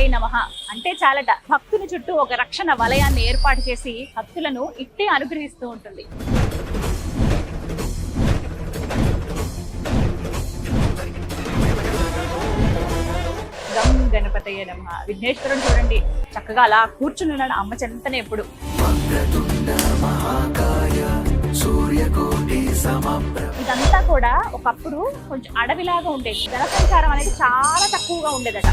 దుర్గాయై నమః అంటే చాలట భక్తుని చుట్టూ ఒక రక్షణ వలయాన్ని ఏర్పాటు చేసి భక్తులను ఇట్టే అనుగ్రహిస్తూ ఉంటుంది. గం గణపతయే నమః. విఘ్నేశ్వరుడు చూడండి చక్కగా అలా కూర్చుని ఉన్నాడు అమ్మ చెంతనే ఎప్పుడు. ఇదంతా కూడా ఒకప్పుడు కొంచెం అడవిలాగా ఉండేది. జనసంచారం అనేది చాలా తక్కువగా ఉండేదట.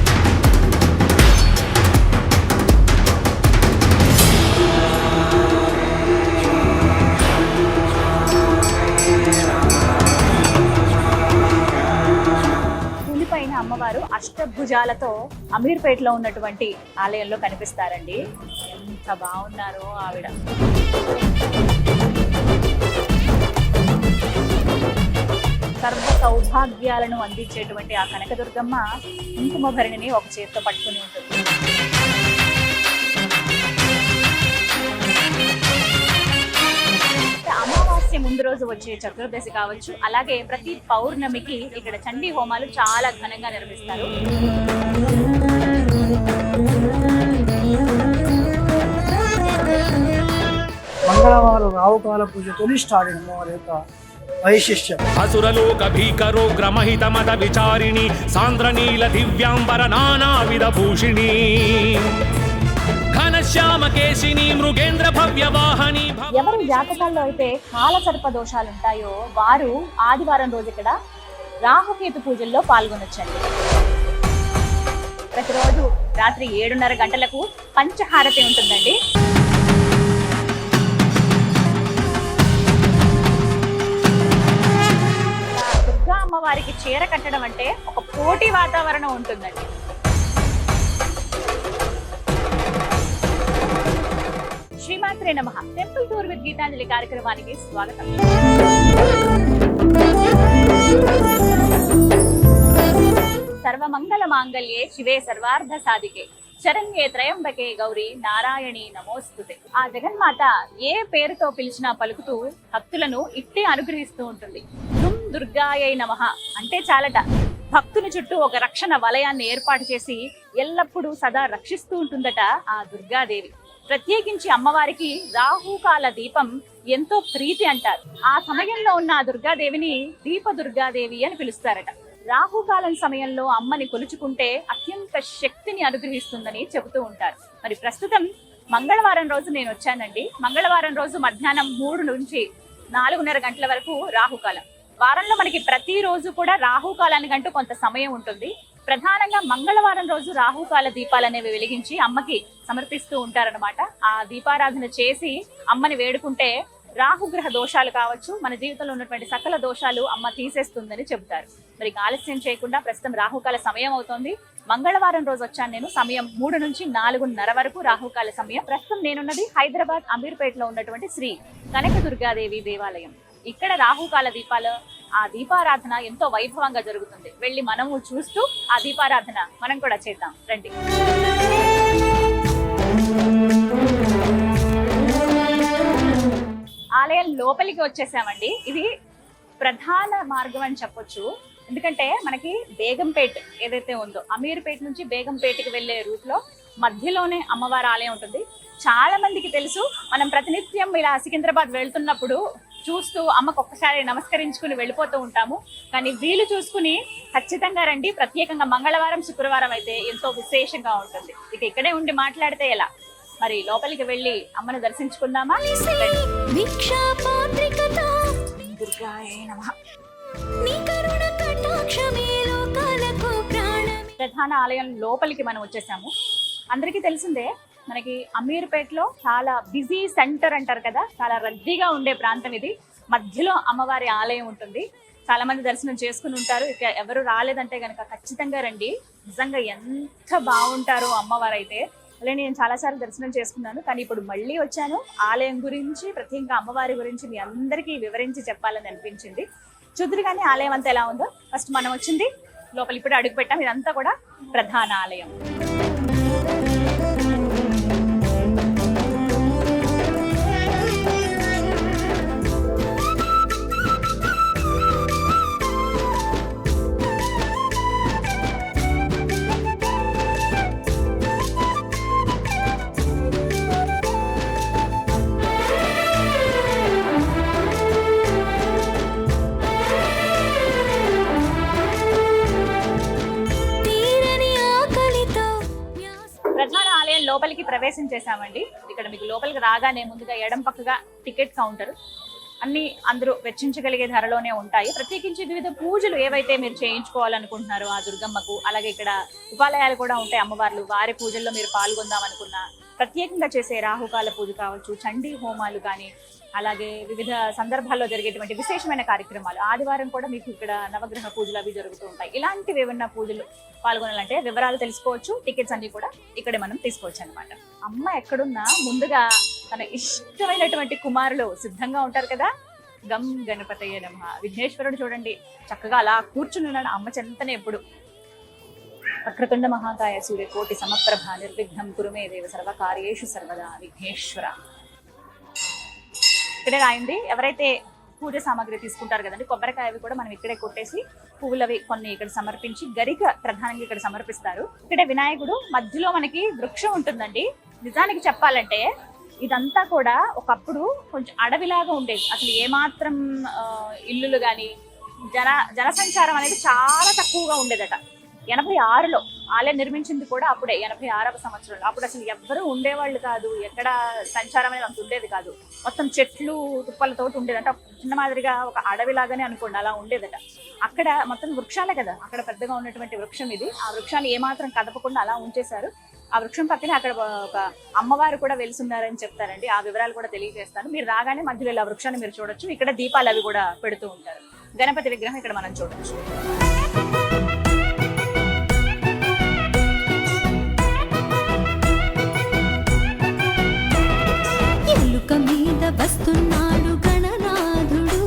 పులిపైన అమ్మవారు అష్టభుజాలతో అమీర్పేటలో ఉన్నటువంటి ఆలయంలో కనిపిస్తారండి. ఎంత బాగున్నారో ఆవిడ. సర్వ సౌభాగ్యాలను అందించేటువంటి ఆ కనకదుర్గమ్మ కుంకుమ భరణిని ఒక చేతితో పట్టుకుని ఉంటుంది. అమావాస్య ముందు రోజు వచ్చే చతుర్దశి కావచ్చు, అలాగే ప్రతి పౌర్ణమికి ఇక్కడ చండీ హోమాలు చాలా ఘనంగా నిర్వహిస్తారు. మంగళవారం రావుకాల పూజతో స్టార్ట్ అయిన వారి యొక్క వైశిష్ట్యం. అసురలోక భీకరో గ్రమహిత మత విచారిణి సాంద్రనీల దివ్యాంబర నానావిధ భూషిణి ఘనశ్యామ కేశిని మృగేంద్ర భవ్య వాహని. ఎవరి జాతకాల్లో అయితే కాలసర్ప దోషాలు ఉంటాయో వారు ఆదివారం రోజు ఇక్కడ రాహుకేతు పూజల్లో పాల్గొనొచ్చండి. ప్రతిరోజు రాత్రి 7:30 గంటలకు పంచహారతి ఉంటుందండి. దుర్గా అమ్మవారికి చీర కట్టడం అంటే ఒక పోటీ వాతావరణం ఉంటుందండి. శ్రీమాత్రే నమః. టెంపుల్ టూర్ విత్ గీతాంజలి కార్యక్రమానికి స్వాగతం. సర్వమంగళ మాంగళ్యే శివే సర్వార్థ సాధికే శరణ్యే త్రయంబకే గౌరీ నారాయణి నమోస్తుతే. ఆ జగన్మాత ఏ పేరుతో పిలిచినా పలుకుతూ భక్తులను ఇట్టే అనుగ్రహిస్తూ ఉంటుంది. దుర్గాయై నమః అంటే చాలట భక్తుని చుట్టూ ఒక రక్షణ వలయాన్ని ఏర్పాటు చేసి ఎల్లప్పుడూ సదా రక్షిస్తూ ఉంటుందట ఆ దుర్గాదేవి. ప్రత్యేకించి అమ్మవారికి రాహుకాల దీపం ఎంతో ప్రీతి అంటారు. ఆ సమయంలో ఉన్న ఆ దుర్గాదేవిని దీప దుర్గాదేవి అని పిలుస్తారట. రాహుకాలం సమయంలో అమ్మని కొలుచుకుంటే అత్యంత శక్తిని అనుగ్రహిస్తుందని చెబుతూ ఉంటారు. మరి ప్రస్తుతం మంగళవారం రోజు నేను వచ్చానండి. మంగళవారం రోజు మధ్యాహ్నం 3 నుంచి 4:30 గంటల వరకు రాహుకాలం. వారంలో మనకి ప్రతిరోజు కూడా రాహుకాలానికంటూ కొంత సమయం ఉంటుంది. ప్రధానంగా మంగళవారం రోజు రాహుకాల దీపాలు అనేవి వెలిగించి అమ్మకి సమర్పిస్తూ ఉంటారనమాట. ఆ దీపారాధన చేసి అమ్మని వేడుకుంటే రాహుగ్రహ దోషాలు కావచ్చు, మన జీవితంలో ఉన్నటువంటి సకల దోషాలు అమ్మ తీసేస్తుందని చెబుతారు. మరి ఆలస్యం చేయకుండా ప్రస్తుతం రాహుకాల సమయం అవుతోంది. మంగళవారం రోజు వచ్చాను నేను. సమయం 3 నుంచి 4:30 వరకు రాహుకాల సమయం. ప్రస్తుతం నేనున్నది హైదరాబాద్ అమీర్పేటలో ఉన్నటువంటి శ్రీ కనకదుర్గాదేవి దేవాలయం. ఇక్కడ రాహుకాల దీపాలు, ఆ దీపారాధన ఎంతో వైభవంగా జరుగుతుంది. వెళ్ళి మనము చూస్తూ ఆ దీపారాధన మనం కూడా చేద్దాం రండి. ఆలయం లోపలికి వచ్చేసామండి. ఇది ప్రధాన మార్గం అని చెప్పొచ్చు. ఎందుకంటే మనకి బేగంపేట్ ఏదైతే ఉందో అమీర్పేట నుంచి బేగంపేటకి వెళ్లే రూట్ లో మధ్యలోనే అమ్మవారి ఆలయం ఉంటుంది. చాలా మందికి తెలుసు. మనం ప్రతినిత్యం ఇలా సికింద్రాబాద్ వెళ్తున్నప్పుడు చూస్తూ అమ్మకు ఒక్కసారి నమస్కరించుకుని వెళ్ళిపోతూ ఉంటాము. కానీ వీలు చూసుకుని ఖచ్చితంగా రండి. ప్రత్యేకంగా మంగళవారం, శుక్రవారం అయితే ఎంతో విశేషంగా ఉంటుంది. ఇక ఇక్కడే ఉండి మాట్లాడితే ఎలా? మరి లోపలికి వెళ్ళి అమ్మను దర్శించుకుందామా? దుర్గాయై నమః. ప్రధాన ఆలయం లోపలికి మనం వచ్చేసాము. అందరికీ తెలిసిందే, మనకి అమీర్పేటలో చాలా బిజీ సెంటర్ అంటారు కదా, చాలా రద్దీగా ఉండే ప్రాంతం ఇది. మధ్యలో అమ్మవారి ఆలయం ఉంటుంది. చాలా మంది దర్శనం చేసుకుని ఉంటారు. ఇక ఎవరు రాలేదంటే కనుక ఖచ్చితంగా రండి. నిజంగా ఎంత బాగుంటారో అమ్మవారు అయితే. అలా నేను చాలాసార్లు దర్శనం చేసుకున్నాను, కానీ ఇప్పుడు మళ్ళీ వచ్చాను. ఆలయం గురించి, ప్రత్యేకంగా అమ్మవారి గురించి మీ అందరికీ వివరించి చెప్పాలని అనిపించింది. చూద్దరు కానీ ఆలయం అంతా ఎలా ఉందో. ఫస్ట్ మనం వచ్చింది లోపల, ఇప్పుడు అడుగు పెట్టాం. ఇదంతా కూడా ప్రధాన ఆలయం. లోపలికి ప్రవేశించేసామండి. ఇక్కడ మీకు లోపలికి రాగానే ముందుగా ఎడం పక్కగా టికెట్ కౌంటర్, అన్ని అందరూ వెచ్చించగలిగే ధరలోనే ఉంటాయి. ప్రత్యేకించి వివిధ పూజలు ఏవైతే మీరు చేయించుకోవాలనుకుంటున్నారో ఆ దుర్గమ్మకు, అలాగే ఇక్కడ ఉపాలయాలు కూడా ఉంటాయి అమ్మవార్లు, వారి పూజల్లో మీరు పాల్గొందాం అనుకున్నా, ప్రత్యేకంగా చేసే రాహుకాల పూజ కావచ్చు, చండీ హోమాలు కానీ, అలాగే వివిధ సందర్భాల్లో జరిగేటువంటి విశేషమైన కార్యక్రమాలు, ఆదివారం కూడా మీకు ఇక్కడ నవగ్రహ పూజలు అవి జరుగుతూ ఉంటాయి. ఇలాంటివి ఏమన్నా పూజలు పాల్గొనాలంటే వివరాలు తెలుసుకోవచ్చు. టికెట్స్ అన్ని కూడా ఇక్కడే మనం తీసుకోవచ్చు అనమాట. అమ్మ ఎక్కడున్నా ముందుగా తన ఇష్టమైనటువంటి కుమారులు సిద్ధంగా ఉంటారు కదా. గం గణపతయ్య నమః. విఘ్నేశ్వరుడు చూడండి చక్కగా అలా కూర్చుని ఉన్నాడు అమ్మ చెంతనే. ఎప్పుడు వక్రతుండ మహాకాయ సూర్యకోటి సమప్రభ నిర్విఘ్నం కురుమే దేవ సర్వకార్యేషు సర్వదా విఘ్నేశ్వర. ఇక్కడే రాయండి. ఎవరైతే పూజ సామాగ్రి తీసుకుంటారు కదండి, కొబ్బరికాయ అవి కూడా మనం ఇక్కడే కొట్టేసి పువ్వులు అవి కొన్ని ఇక్కడ సమర్పించి గరిక ప్రధానంగా ఇక్కడ సమర్పిస్తారు. ఇక్కడే వినాయకుడు మధ్యలో మనకి వృక్షం ఉంటుందండి. నిజానికి చెప్పాలంటే ఇదంతా కూడా ఒకప్పుడు కొంచెం అడవిలాగా ఉండేది. అసలు ఏమాత్రం ఇల్లులు కానీ జనసంచారం అనేది చాలా తక్కువగా ఉండేదట. 86లో ఆలయం నిర్మించింది కూడా అప్పుడే, 86వ సంవత్సరంలో. అప్పుడు అసలు ఎవ్వరూ ఉండేవాళ్ళు కాదు, ఎక్కడ సంచారం అనేది అంత ఉండేది కాదు. మొత్తం చెట్లు తుప్పలతో ఉండేదంట. చిన్న మాదిరిగా ఒక అడవిలాగానే అనుకోండి, అలా ఉండేదట. అక్కడ మొత్తం వృక్షాలే కదా, అక్కడ పెద్దగా ఉన్నటువంటి వృక్షం ఇది. ఆ వృక్షాలు ఏమాత్రం కదపకుండా అలా ఉంచేశారు. ఆ వృక్షం పక్కనే అక్కడ ఒక అమ్మవారు కూడా వెలుసున్నారని చెప్తారండి. ఆ వివరాలు కూడా తెలియజేస్తాను. మీరు రాగానే మధ్యలో ఇలా వృక్షాన్ని మీరు చూడొచ్చు. ఇక్కడ దీపాలు అవి కూడా పెడుతూ ఉంటారు. గణపతి విగ్రహం ఇక్కడ మనం చూడొచ్చు. మీద వస్తున్నాడు గణనాథుడు,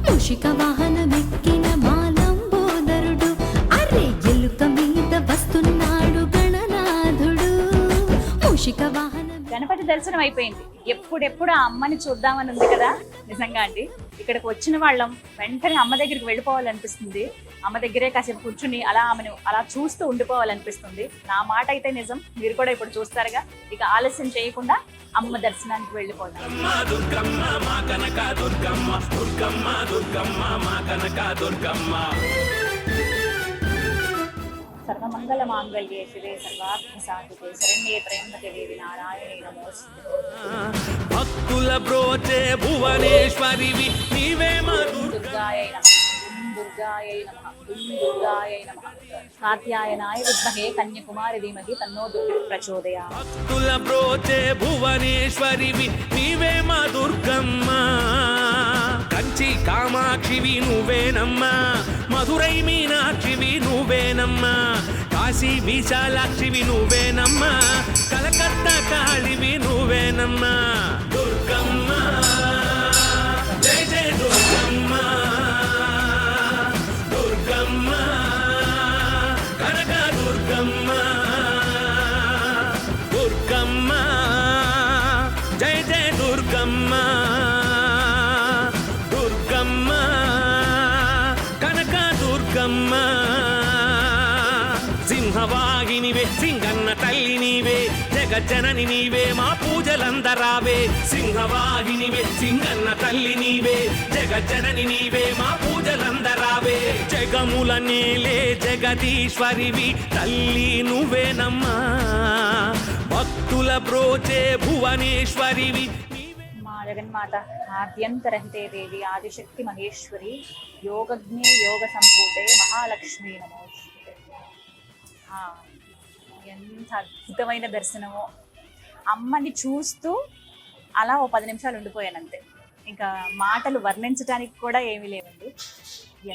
మూషిక వాహనమెక్కిన మాలంబోదరుడు. అరే ఎలుక మీద వస్తున్నాడు గణనాథుడు, మూషిక వాహనం. గణపతి దర్శనం అయిపోయింది. ఎప్పుడెప్పుడు ఆ అమ్మని చూద్దామని ఉంది కదా. నిజంగా అండి, ఇక్కడికి వచ్చిన వాళ్ళం వెంటనే అమ్మ దగ్గరికి వెళ్ళిపోవాలనిపిస్తుంది. అమ్మ దగ్గరే కాసేపు కూర్చుని అలా ఆమెను అలా చూస్తూ ఉండిపోవాలనిపిస్తుంది. నా మాట అయితే నిజం, మీరు కూడా ఇప్పుడు చూస్తారుగా. ఇక ఆలస్యం చేయకుండా అమ్మ దర్శనానికి వెళ్ళిపోతాం. సర్వమంగళ మాంగళ్యే శివే సర్వార్థ సాధికే శరణ్యే త్రయంబకే దేవి నారాయణే నమోస్తుతే. భక్తుల బ్రోచే భువనేశ్వరివి నీవే మా దుర్గాయై నమః. దుర్గాయై నమః. దుర్గాయై నమః. కాత్యాయనాయ విద్మహే కన్యాకుమారి ధీమహి తన్నో దుర్గా ప్రచోదయాత్. భక్తుల బ్రోచే భువనేశ్వరివి నీవే మా దుర్గమ్మ. కంచి కామాక్షివి నువ్వేనమ్మా, మధురై మీనాక్షివి నువ్వేనమ్మా, కాశీ విశాలాక్షివి నువ్వేనమ్మా, కలకత్తా కాళివి నువ్వేనమ్మా. దుర్గమ్మ జయ జయ దుర్గమ్మ, దుర్గమ్మ కనక దుర్గమ్మ, దుర్గమ్మ జయ జయ దుర్గమ్మ, దుర్గమ్మ కనక దుర్గమ్మ. సింహవాహినివే సింగన్న తల్లి నీవే, జగజ్జనని నీవే మా పూజలందరావే. సింహవాహినివే సింగన్న తల్లి నీవే, జగజ్జనని నీవే మా పూజలందరావే. జగముల నేలే జగదీశ్వరివి తల్లి నువ్వేనమ్మా, భక్తుల బ్రోచే భువనేశ్వరివి. మా జగన్మాత ఆద్యంతరహితే దేవి ఆదిశక్తి మహేశ్వరి, యోగజ్ఞే యోగ సంపూతే మహాలక్ష్మి నమోస్తుతే. ఎంత అద్భుతమైన దర్శనమో. అమ్మని చూస్తూ అలా ఓ 10 నిమిషాలు ఉండిపోయానంతే. ఇంకా మాటలు వర్ణించడానికి కూడా ఏమీ లేవండి.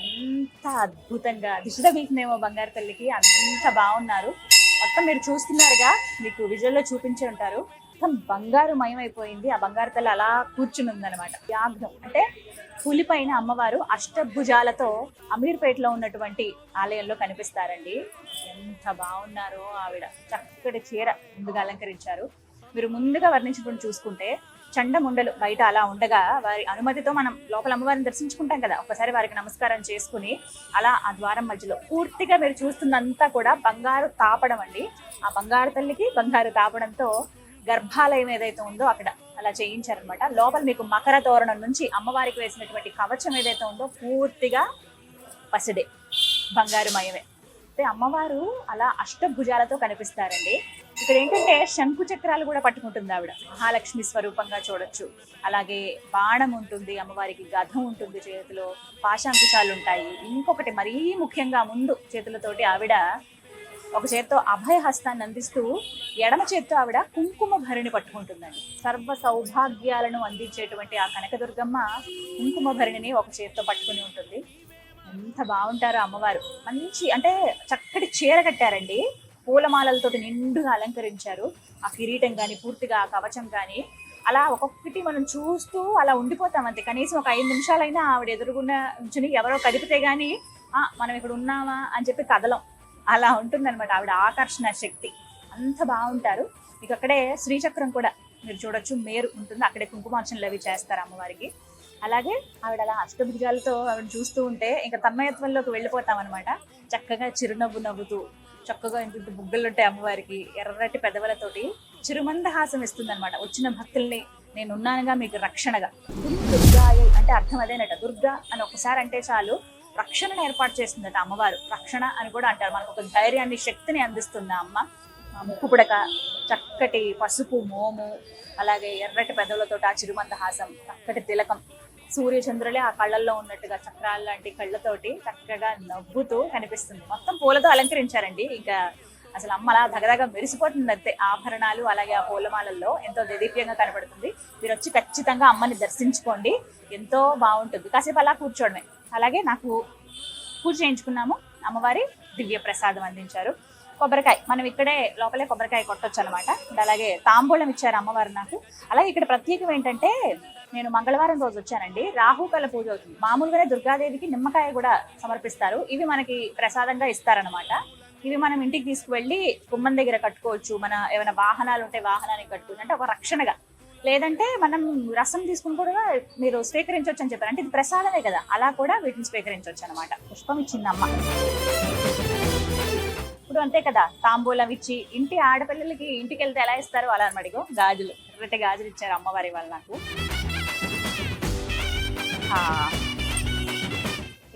ఎంత అద్భుతంగా దిశ వీక్నేమో బంగారు తల్లికి, అంత బాగున్నారు. మొత్తం మీరు చూస్తున్నారుగా, మీకు విజువల్లో చూపించే ఉంటారు. మొత్తం బంగారు మయమైపోయింది. ఆ బంగారు తల్లి అలా కూర్చుని ఉందన్నమాట. వ్యాఘ్రం అంటే పులిపైన అమ్మవారు అష్టభుజాలతో అమీర్పేటలో ఉన్నటువంటి ఆలయంలో కనిపిస్తారండి. ఎంత బాగున్నారో ఆవిడ. చక్కటి చీర ముందుగా అలంకరించారు. మీరు ముందుగా వర్ణించుకుని చూసుకుంటే చండముండలు బయట అలా ఉండగా వారి అనుమతితో మనం లోపల అమ్మవారిని దర్శించుకుంటాం కదా, ఒకసారి వారికి నమస్కారం చేసుకుని అలా ఆ ద్వారం మధ్యలో పూర్తిగా మీరు చూస్తున్నంతా కూడా బంగారు తాపడం అండి. ఆ బంగారు తల్లికి బంగారు తాపడంతో గర్భాలయం ఏదైతే ఉందో అక్కడ అలా చేయించారనమాట. లోపల మీకు మకర తోరణం నుంచి అమ్మవారికి వేసినటువంటి కవచం ఏదైతే ఉందో పూర్తిగా పసిడే బంగారుమయమే. చూస్తే అమ్మవారు అలా అష్టభుజాలతో కనిపిస్తారండి. ఇక్కడ ఏంటంటే శంకు చక్రాలు కూడా పట్టుకుంటుంది ఆవిడ, మహాలక్ష్మి స్వరూపంగా చూడొచ్చు. అలాగే బాణం ఉంటుంది, అమ్మవారికి గధం ఉంటుంది, చేతిలో పాశాంకుశాలు ఉంటాయి. ఇంకొకటి మరీ ముఖ్యంగా ముందు చేతులతోటి ఆవిడ ఒక చేత్తో అభయ హస్తాన్ని అందిస్తూ ఎడమ చేత్తో ఆవిడ కుంకుమ భరిణి పట్టుకుంటుందండి. సర్వ సౌభాగ్యాలను అందించేటువంటి ఆ కనకదుర్గమ్మ కుంకుమ భరిణిని ఒక చేత్తో పట్టుకుని ఉంటుంది. ఎంత బాగుంటారో అమ్మవారు. మంచి అంటే చక్కటి చీర కట్టారండి, పూలమాలలతో నిండుగా అలంకరించారు. ఆ కిరీటం కానీ పూర్తిగా ఆ కవచం కానీ అలా ఒక్కొక్కటి మనం చూస్తూ అలా ఉండిపోతాం అంతే. కనీసం ఒక 5 నిమిషాలైనా ఆవిడ ఎదురుగున్న ఉంచుని ఎవరో కదిపితే గానీ మనం ఇక్కడ ఉన్నామా అని చెప్పి కదలం, అలా ఉంటుందన్నమాట ఆవిడ ఆకర్షణ శక్తి. అంత బాగుంటారు. మీకు అక్కడే శ్రీచక్రం కూడా మీరు చూడొచ్చు, మేరు ఉంటుంది, అక్కడే కుంకుమార్చనలు అవి చేస్తారు అమ్మవారికి. అలాగే ఆవిడ అలా అష్టభుజాలతో ఆవిడ చూస్తూ ఉంటే ఇంకా తన్మయత్వంలోకి వెళ్ళిపోతాం అనమాట. చక్కగా చిరునవ్వు నవ్వుతూ, చక్కగా ఇంత బుగ్గలు ఉంటాయి అమ్మవారికి, ఎర్రటి పెదవులతోటి చిరుమందహాసం ఇస్తుంది అనమాట. వచ్చిన భక్తుల్ని నేనున్నానుగా మీకు రక్షణగా. దుర్గాయ అంటే అర్థం అదేనట. దుర్గా అని ఒకసారి అంటే చాలు రక్షణను ఏర్పాటు చేస్తుందట అమ్మవారు. రక్షణ అని కూడా అంటారు. మనకు ఒక ధైర్యాన్ని, శక్తిని అందిస్తుంది అమ్మ. ముక్కు పుడక, చక్కటి పసుపు మోము, అలాగే ఎర్రటి పెదవులతో ఆ చిరుమందహాసం, చక్కటి తిలకం, సూర్యచంద్రులే ఆ కళ్ళల్లో ఉన్నట్టుగా చక్రాల లాంటి కళ్ళతోటి చక్కగా నవ్వుతూ కనిపిస్తుంది. మొత్తం పూలతో అలంకరించారండి. ఇంకా అసలు అమ్మ అలా దగదగా మెరిసిపోతుంది అంతే. ఆభరణాలు అలాగే ఆ పూలమాలల్లో ఎంతో దేదీప్యంగా కనబడుతుంది. మీరు వచ్చి ఖచ్చితంగా అమ్మని దర్శించుకోండి, ఎంతో బాగుంటుంది. కాసేపు అలా కూర్చోడమే. అలాగే నాకు పూజ చేయించుకున్నాము, అమ్మవారి దివ్య ప్రసాదం అందించారు. కొబ్బరికాయ మనం ఇక్కడే లోపలే కొబ్బరికాయ కొట్టొచ్చు అనమాట. అలాగే తాంబూలం ఇచ్చారు అమ్మవారు నాకు. అలాగే ఇక్కడ ప్రత్యేకం ఏంటంటే, నేను మంగళవారం రోజు వచ్చానండి, రాహుకాల పూజ అవుతుంది. మామూలుగానే దుర్గాదేవికి నిమ్మకాయ కూడా సమర్పిస్తారు, ఇవి మనకి ప్రసాదంగా ఇస్తారనమాట. ఇవి మనం ఇంటికి తీసుకువెళ్ళి గుమ్మం దగ్గర కట్టుకోవచ్చు. మన ఏమైనా వాహనాలు ఉంటే వాహనానికి కట్టుకోవచ్చు, అంటే ఒక రక్షణగా. లేదంటే మనం రసం తీసుకుని కూడా మీరు స్వీకరించవచ్చు అని చెప్పారు. అంటే ఇది ప్రసాదమే కదా, అలా కూడా వీటిని స్వీకరించవచ్చు అనమాట. పుష్పం ఇచ్చింది అమ్మ. ఇప్పుడు అంతే కదా, తాంబూలం ఇచ్చి ఇంటి ఆడపిల్లలకి ఇంటికి వెళ్తే ఎలా ఇస్తారో అలా అనమాట. ఇగో గాజులు, ఎర్రటి గాజులు ఇచ్చారు అమ్మవారి వాళ్ళు నాకు.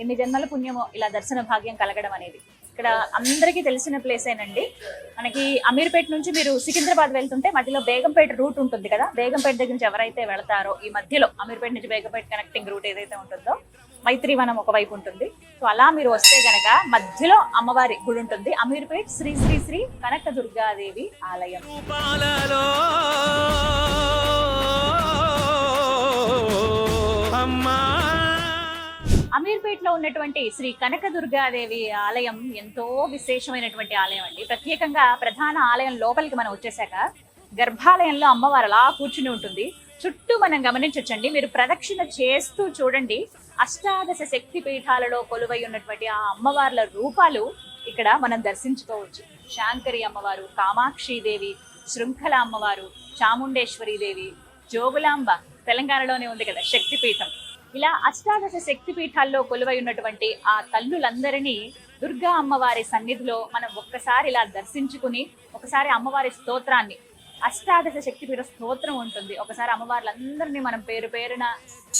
ఎన్ని జన్మల పుణ్యమో ఇలా దర్శన భాగ్యం కలగడం అనేది. ఇక్కడ అందరికీ తెలిసిన ప్లేసేనండి. మనకి అమీర్పేట నుంచి మీరు సికింద్రాబాద్ వెళ్తుంటే మధ్యలో బేగంపేట రూట్ ఉంటుంది కదా, బేగంపేట దగ్గర నుంచి ఎవరైతే వెళతారో ఈ మధ్యలో అమీర్పేట నుంచి బేగంపేట కనెక్టింగ్ రూట్ ఏదైతే ఉంటుందో, మైత్రివనం ఒకవైపు ఉంటుంది. సో అలా మీరు వస్తే గనక మధ్యలో అమ్మవారి గుడి ఉంటుంది. అమీర్పేట్ శ్రీ శ్రీ శ్రీ కనక దుర్గాదేవి ఆలయం. అమీర్పేట్ లో ఉన్నటువంటి శ్రీ కనక దుర్గాదేవి ఆలయం ఎంతో విశేషమైనటువంటి ఆలయం అండి. ప్రత్యేకంగా ప్రధాన ఆలయం లోపలికి మనం వచ్చేసాక గర్భాలయంలో అమ్మవారు అలా కూర్చుని ఉంటుంది. చుట్టూ మనం గమనించొచ్చండి, మీరు ప్రదక్షిణ చేస్తూ చూడండి, అష్టాదశ శక్తి పీఠాలలో కొలువై ఉన్నటువంటి ఆ అమ్మవార్ల రూపాలు ఇక్కడ మనం దర్శించుకోవచ్చు. శాంకరి అమ్మవారు, కామాక్షిదేవి, శృంఖల అమ్మవారు, చాముండేశ్వరి దేవి, జోగులాంబ తెలంగాణలోనే ఉంది కదా శక్తిపీఠం. ఇలా అష్టాదశ శక్తి పీఠాల్లో కొలువై ఉన్నటువంటి ఆ తల్లులందరినీ దుర్గా అమ్మవారి సన్నిధిలో మనం ఒక్కసారి ఇలా దర్శించుకుని, ఒకసారి అమ్మవారి స్తోత్రాన్ని, అష్టాదశ శక్తిపీఠ స్తోత్రం ఉంటుంది, ఒకసారి అమ్మవార్లందరినీ మనం పేరు పేరున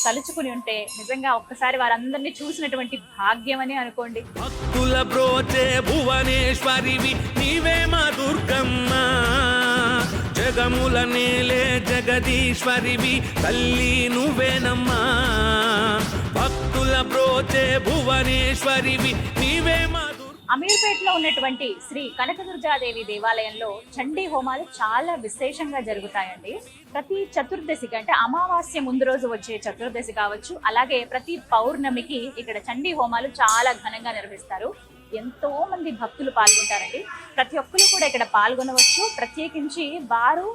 తలుచుకుని ఉంటే నిజంగా ఒక్కసారి వారందరినీ చూసినటువంటి భాగ్యం అని అనుకోండి. భక్తుల బ్రోచే భువనేశ్వరివి నీవే మా దుర్గమ్మ, జగముల నేలే జగదీశ్వరివి తల్లి నువ్వేనమ్మా. భక్తుల బ్రోచే భువనేశ్వరివి నీవే మా. అమీర్పేట్ లో ఉన్నటువంటి శ్రీ కనకదుర్గాదేవి దేవాలయంలో చండీ హోమాలు చాలా విశేషంగా జరుగుతాయండి. ప్రతి చతుర్దశికి అంటే అమావాస్య ముందు రోజు వచ్చే చతుర్దశి కావచ్చు, అలాగే ప్రతి పౌర్ణమికి ఇక్కడ చండీ హోమాలు చాలా ఘనంగా నిర్వహిస్తారు. ఎంతో మంది భక్తులు పాల్గొంటారండి. ప్రతి ఒక్కరు కూడా ఇక్కడ పాల్గొనవచ్చు. ప్రత్యేకించి వారు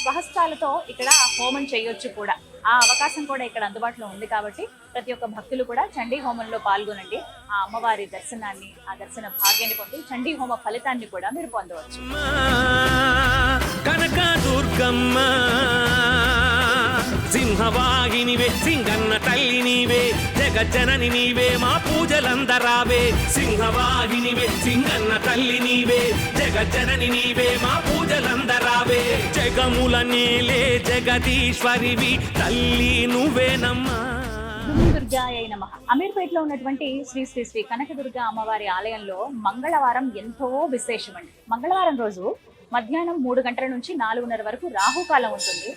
స్వహస్తాలతో ఇక్కడ హోమం చేయొచ్చు కూడా. ఆ అవకాశం కూడా ఇక్కడ అందుబాటులో ఉంది కాబట్టి ప్రతి ఒక్క భక్తులు కూడా చండీ హోమంలో పాల్గొనండి. ఆ అమ్మవారి దర్శనాన్ని, ఆ దర్శన భాగ్యాన్ని పొంది చండీ హోమ ఫలితాన్ని కూడా మీరు పొందవచ్చు. కనక దుర్గమ్మ సింహవాహినివే, సింగన్న తల్లి నీవే, జగజ్జనని నీవే, మా పూజలందరావే. సింహవాహినివే, సింగన్న తల్లి నీవే, జగజ్జనని నీవే, మా పూజలందరావే. జగముల నేలే జగదీశ్వరివి తల్లి నువ్వేనమ్మా. దుర్గాయ నమః. అమీర్పేటలో ఉన్నటువంటి శ్రీ శ్రీ శ్రీ కనకదుర్గ అమ్మవారి ఆలయంలో మంగళవారం ఎంతో విశేషం అండి. మంగళవారం రోజు మధ్యాహ్నం 3 గంటల నుంచి 4:30 వరకు రాహుకాలం ఉంటుంది.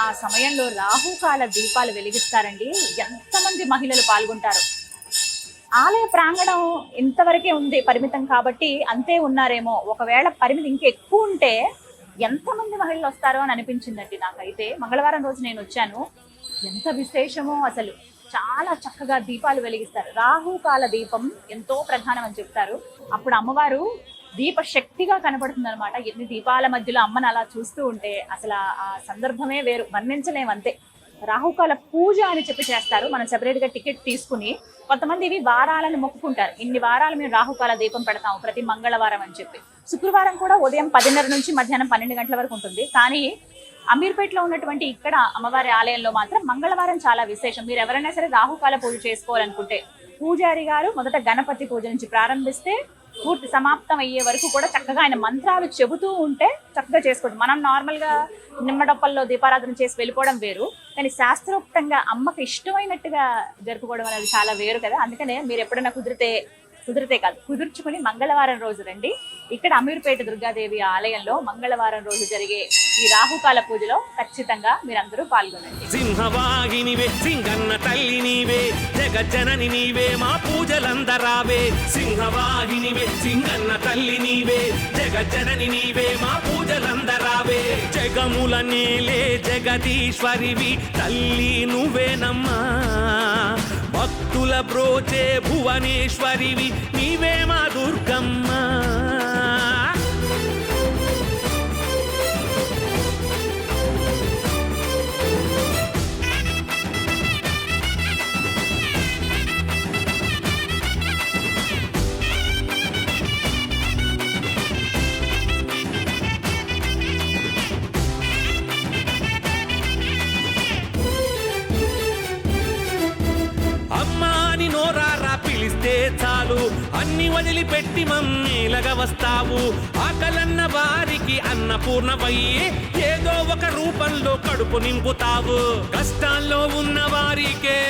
ఆ సమయంలో రాహుకాల దీపాలు వెలిగిస్తారండి. ఎంతమంది మహిళలు పాల్గొంటారు. ఆలయ ప్రాంగణం ఇంతవరకే ఉంది పరిమితం కాబట్టి అంతే ఉన్నారేమో. ఒకవేళ పరిమితి ఇంకెక్కువ ఉంటే ఎంతమంది మహిళలు వస్తారో అని అనిపించిందండి నాకైతే. మంగళవారం రోజు నేను వచ్చాను. ఎంత విశేషమో అసలు. చాలా చక్కగా దీపాలు వెలిగిస్తారు. రాహుకాల దీపం ఎంతో ప్రధానం అని చెప్తారు. అప్పుడు అమ్మవారు దీప శక్తిగా కనబడుతుంది అనమాట. ఎన్ని దీపాల మధ్యలో అమ్మని అలా చూస్తూ ఉంటే అసలు ఆ సందర్భమే వేరు, వర్ణించలేము అంతే. రాహుకాల పూజ అని చెప్పి చేస్తారు. మనం సెపరేట్ గా టికెట్ తీసుకుని. కొంతమంది ఇవి వారాలను మొక్కుకుంటారు. ఇన్ని వారాలు మేము రాహుకాల దీపం పెడతాము ప్రతి మంగళవారం అని చెప్పి. శుక్రవారం కూడా ఉదయం 10:30 నుంచి మధ్యాహ్నం 12 గంటల వరకు ఉంటుంది. కానీ అమీర్పేటలో ఉన్నటువంటి ఇక్కడ అమ్మవారి ఆలయంలో మాత్రం మంగళవారం చాలా విశేషం. మీరు ఎవరైనా సరే రాహుకాల పూజ చేసుకోవాలనుకుంటే పూజారి గారు మొదట గణపతి పూజ నుంచి ప్రారంభిస్తే పూర్తి సమాప్తం అయ్యే వరకు కూడా చక్కగా ఆయన మంత్రాలు చెబుతూ ఉంటే చక్కగా చేసుకోవచ్చు. మనం నార్మల్ గా నిమ్మడొప్పల్లో దీపారాధన చేసి వెళ్ళిపోవడం వేరు, కానీ శాస్త్రోక్తంగా అమ్మకి ఇష్టమైనట్టుగా జరుపుకోవడం అనేది చాలా వేరు కదా. అందుకనే మీరు ఎప్పుడైనా కుదుర్చుకుని మంగళవారం రోజు రండి. ఇక్కడ అమీర్పేట దుర్గాదేవి ఆలయంలో మంగళవారం రోజు జరిగే ఈ రాహుకాల పూజలో ఖచ్చితంగా మీరందరూ పాల్గొనండి. సింహవాహినివే సింగన్న తల్లి నీవే, జగజ్జనని నీవే, మా పూజలందరావే. సింహవాహినివే సింగన్న తల్లి నీవే, జగజ్జనని నీవే, మా పూజలందరావే. జగముల నేలే జగదీశ్వరివి తల్లి నువ్వేనమ్మా, భక్తుల బ్రోచే భువనేశ్వరివి నీవే మా దుర్గమ్మ. పిలిస్తే చాలు అన్ని వదిలిపెట్టి మమ్మీలగా వస్తావు. ఆకలన్న వారికి అన్నపూర్ణవయ్యే ఏదో ఒక రూపంలో కడుపు నింపుతావు. కష్టాల్లో ఉన్న వారికే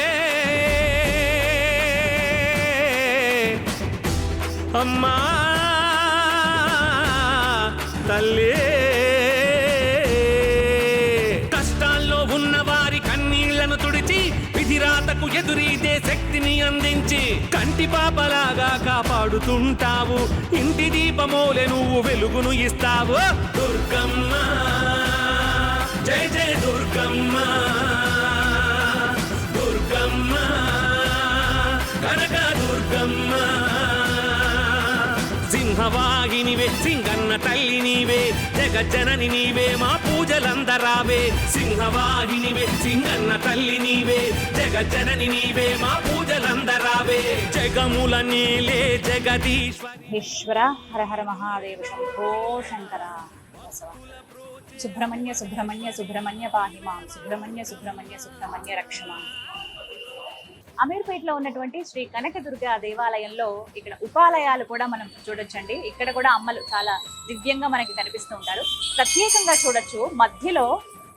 అమ్మా తల్లి, కష్టాల్లో ఉన్న వారి కన్నీళ్లను తుడిచి విధిరాతకు ఎదురీదే శక్తిని అందించి కంటి పాపలాగా కాపాడుతుంటావు. ఇంటి దీపమోలే నువ్వు వెలుగును ఇస్తావు. దుర్గమ్మ జయ జయ దుర్గమ్మ, దుర్గమ్మ కనక దుర్గమ్మ. సింహవాహినివే సింగన్న తల్లి నీవే, జగజ్జనని నీవే, మా పూజలందరావే. సింహవాహినివే సింగన్న తల్లి నీవే, జగజ్జనని నీవే, మా పూజలందరావే. జగముల నీలే జగదీశ్వరి. ఈశ్వర హర హర మహాదేవ శంభో శంకర. సుబ్రహ్మణ్య సుబ్రహ్మణ్య సుబ్రహ్మణ్య పాహి మాం, సుబ్రహ్మణ్య సుబ్రహ్మణ్య సుబ్రహ్మణ్య రక్షమాం. అమీర్పేటలో ఉన్నటువంటి శ్రీ కనకదుర్గ దేవాలయంలో ఇక్కడ ఉపాలయాలు కూడా మనం చూడొచ్చండి. ఇక్కడ కూడా అమ్మలు చాలా దివ్యంగా మనకి కనిపిస్తూ ఉంటారు. ప్రత్యేకంగా చూడొచ్చు, మధ్యలో